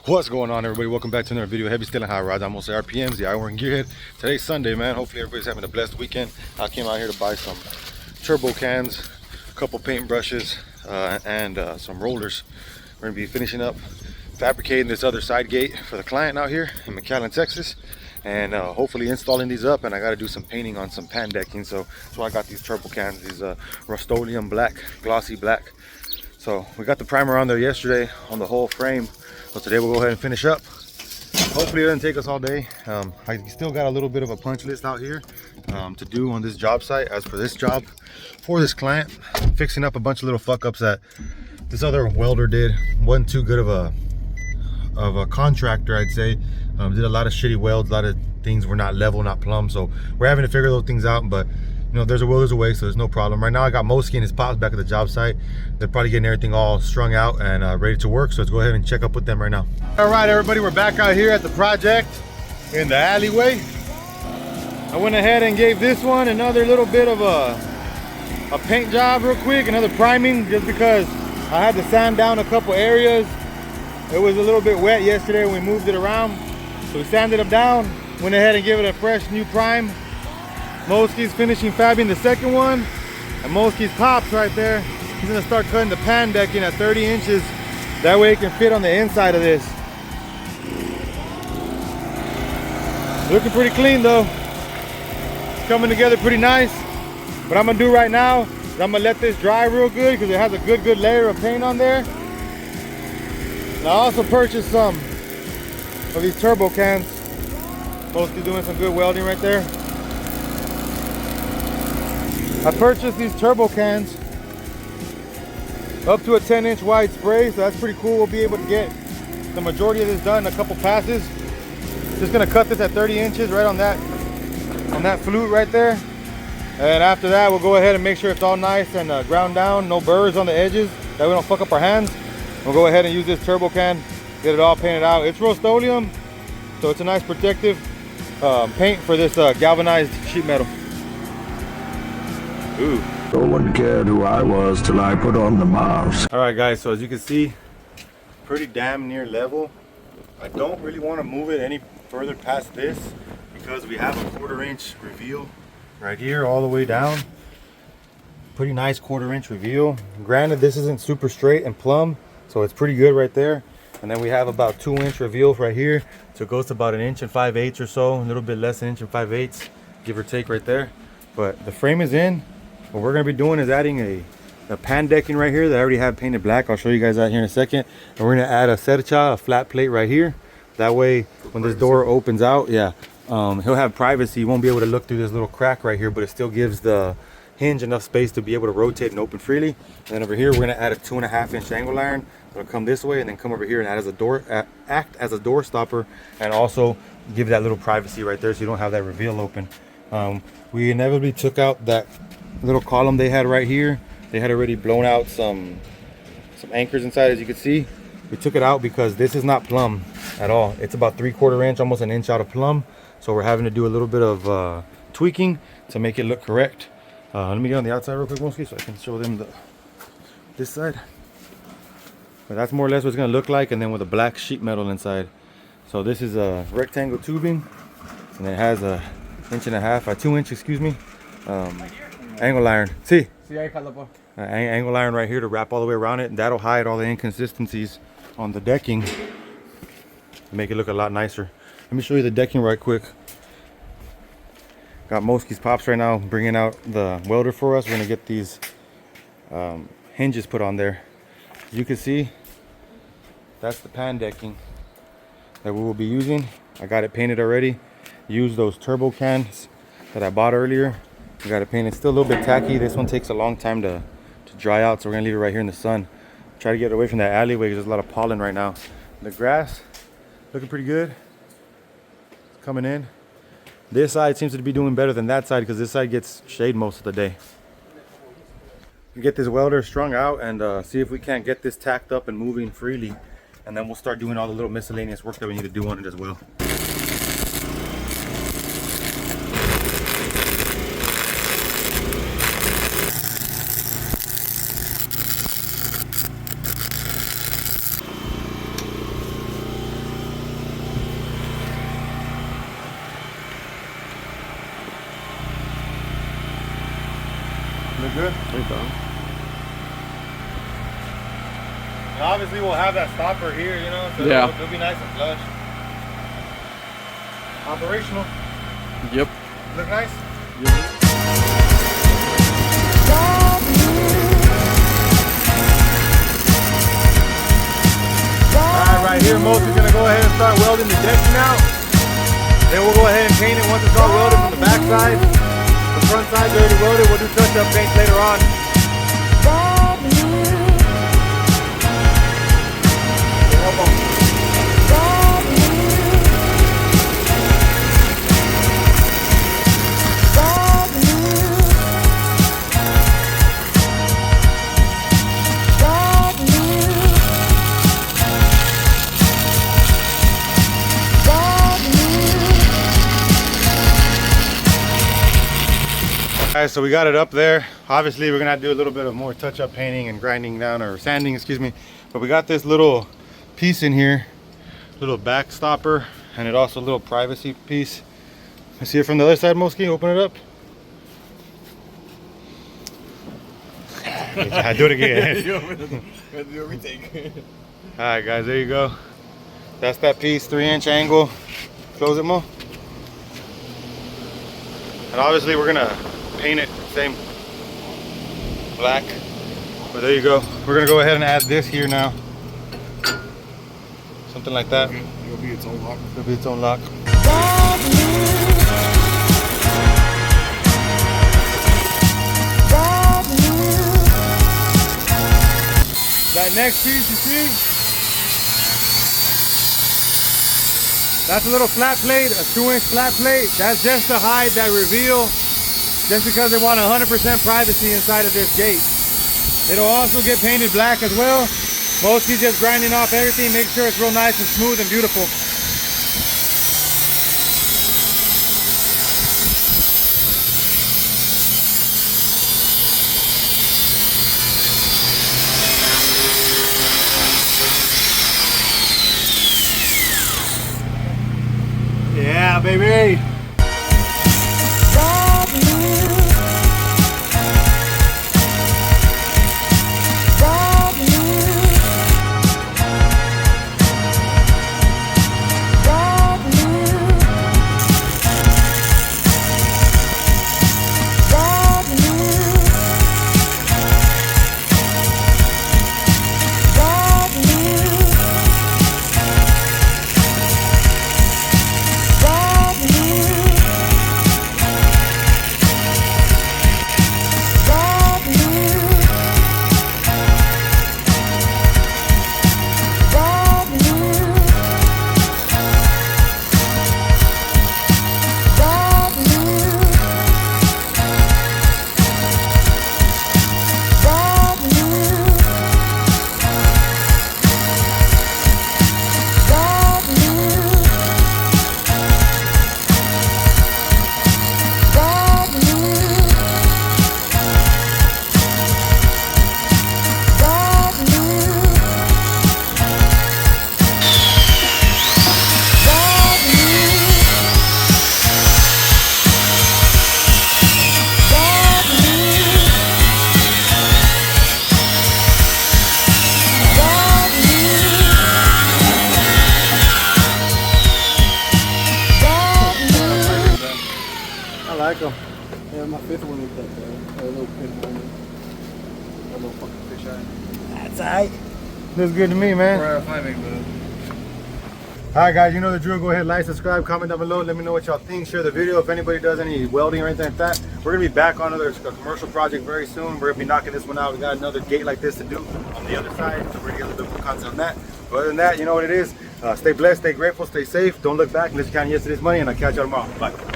What's going on, everybody? Welcome back to another video. Heavy Steel and Hot Rods. I'm mostly RPMs, the Iron Gearhead. Today's Sunday, man. Hopefully everybody's having a blessed weekend. I came out here to buy some turbo cans, a couple paint brushes, and some rollers. We're gonna be finishing up fabricating this other side gate for the client out here in McAllen, Texas, and hopefully installing these up. And I got to do some painting on some pan decking, so that's why I got these turbo cans, these Rust-Oleum black, glossy black. So we got the primer on there yesterday on the whole frame. So today we'll go ahead and finish up. Hopefully it doesn't take us all day. I still got a little bit of a punch list out here to do on this job site. As for this job for this client, fixing up a bunch of little fuck ups that this other welder did. Wasn't too good of a contractor, I'd say. Did a lot of shitty welds, a lot of things were not level, not plumb. So we're having to figure those things out, but you know, there's a will, there's a way, so there's no problem. Right now I got Mosky and his pops back at the job site. They're probably getting everything all strung out and ready to work, so let's go ahead and check up with them right now. All right, everybody, we're back out here at the project in the alleyway. I went ahead and gave this one another little bit of a paint job real quick, another priming, just because I had to sand down a couple areas. It was a little bit wet yesterday when we moved it around, so we sanded them down, went ahead and gave it a fresh new prime. Mosky's finishing fabbing the second one, and Mosky's pops right there. He's gonna start cutting the pan decking at 30 inches. That way it can fit on the inside of this. Looking pretty clean though. It's coming together pretty nice. What I'm gonna do right now is I'm gonna let this dry real good because it has a good layer of paint on there. And I also purchased some of these turbo cans. Mosky's doing some good welding right there. I purchased these turbo cans up to a 10-inch wide spray, so that's pretty cool. We'll be able to get the majority of this done in a couple passes. Just gonna cut this at 30 inches right on that flute right there. And after that, we'll go ahead and make sure it's all nice and ground down, no burrs on the edges, that we don't fuck up our hands. We'll go ahead and use this turbo can, get it all painted out. It's Rust-Oleum, so it's a nice protective paint for this galvanized sheet metal. Ooh. No one cared who I was till I put on the mask. All right, guys, so as you can see, pretty damn near level. I don't really want to move it any further past this because we have a 1/4-inch reveal right here all the way down. Pretty nice 1/4-inch reveal. Granted, this isn't super straight and plumb, so it's pretty good right there. And then we have about 2-inch reveal right here, so it goes to about 1 5/8 or so, a little bit less than 1 5/8, give or take right there. But the frame is in. What we're going to be doing is adding a pan decking right here that I already have painted black. I'll show you guys that here in a second. And we're going to add a cercha, a flat plate right here. That way, when this door opens out, he'll have privacy. He won't be able to look through this little crack right here, but it still gives the hinge enough space to be able to rotate and open freely. And then over here, we're going to add a 2.5-inch angle iron. It'll come this way and then come over here and act as a door stopper, and also give that little privacy right there so you don't have that reveal open. We inevitably took out that little column they had right here. They had already blown out some anchors inside, as you can see. We took it out because this is not plumb at all. It's about 3/4 inch, almost 1 inch out of plumb. So we're having to do a little bit of tweaking to make it look correct. Let me get on the outside real quick, Mosky, so I can show them this side. But that's more or less what it's gonna look like, and then with a black sheet metal inside. So this is a rectangle tubing, and it has a 1.5 by 2 inch, excuse me, angle iron. See? Angle iron right here to wrap all the way around it, and that'll hide all the inconsistencies on the decking to make it look a lot nicer. Let me show you the decking right quick. Got Mosky's pops right now bringing out the welder for us. We're gonna get these hinges put on there. As you can see, that's the pan decking that we will be using. I got it painted already. Use those turbo cans that I bought earlier. I got it painted. Still a little bit tacky. This one takes a long time to dry out, so we're gonna leave it right here in the sun. Try to get away from that alleyway because there's a lot of pollen right now. The grass looking pretty good. It's coming in. This side seems to be doing better than that side because this side gets shade most of the day. We get this welder strung out and see if we can't get this tacked up and moving freely, and then we'll start doing all the little miscellaneous work that we need to do on it as well. good? Think so. And obviously we'll have that stopper here, you know, so Yeah. it'll be nice and flush. Operational. Yep. Look nice? Alright, right here, Mosey's gonna go ahead and start welding the decking out. Then we'll go ahead and paint it once it's all welded from the back side. The front side's already welded. We'll do touch-up paints later on. Alright, so we got it up there. Obviously we're gonna have to do a little bit of more touch-up painting and grinding down, or sanding, excuse me. But we got this little piece in here, little back stopper, and it also a little privacy piece. I see it from the other side, Mosky. Open it up. I do it again. Alright guys, there you go. That's that piece, 3-inch angle. Close it, Mo. And obviously we're gonna paint it same black, but there you go. We're gonna go ahead and add this here now, something like that. It'll be its own lock. It'll be its own lock. That next piece you see, that's a little flat plate, a 2-inch flat plate. That's just to hide that reveal, just because they want 100% privacy inside of this gate. It'll also get painted black as well. Mostly just grinding off everything, make sure it's real nice and smooth and beautiful. Yeah, baby. I like them. Yeah, my fifth one is that little pin one. That little fucking fish eye. That's alright. Looks good to me, man. Right, fine, man. Alright guys, you know the drill. Go ahead, like, subscribe, comment down below. Let me know what y'all think. Share the video if anybody does any welding or anything like that. We're gonna be back on another commercial project very soon. We're gonna be knocking this one out. We got another gate like this to do on the other side, so we're gonna get a little bit more content on that. But other than that, you know what it is. Stay blessed, stay grateful, stay safe. Don't look back unless you count yesterday's money, and I'll catch y'all tomorrow. Bye.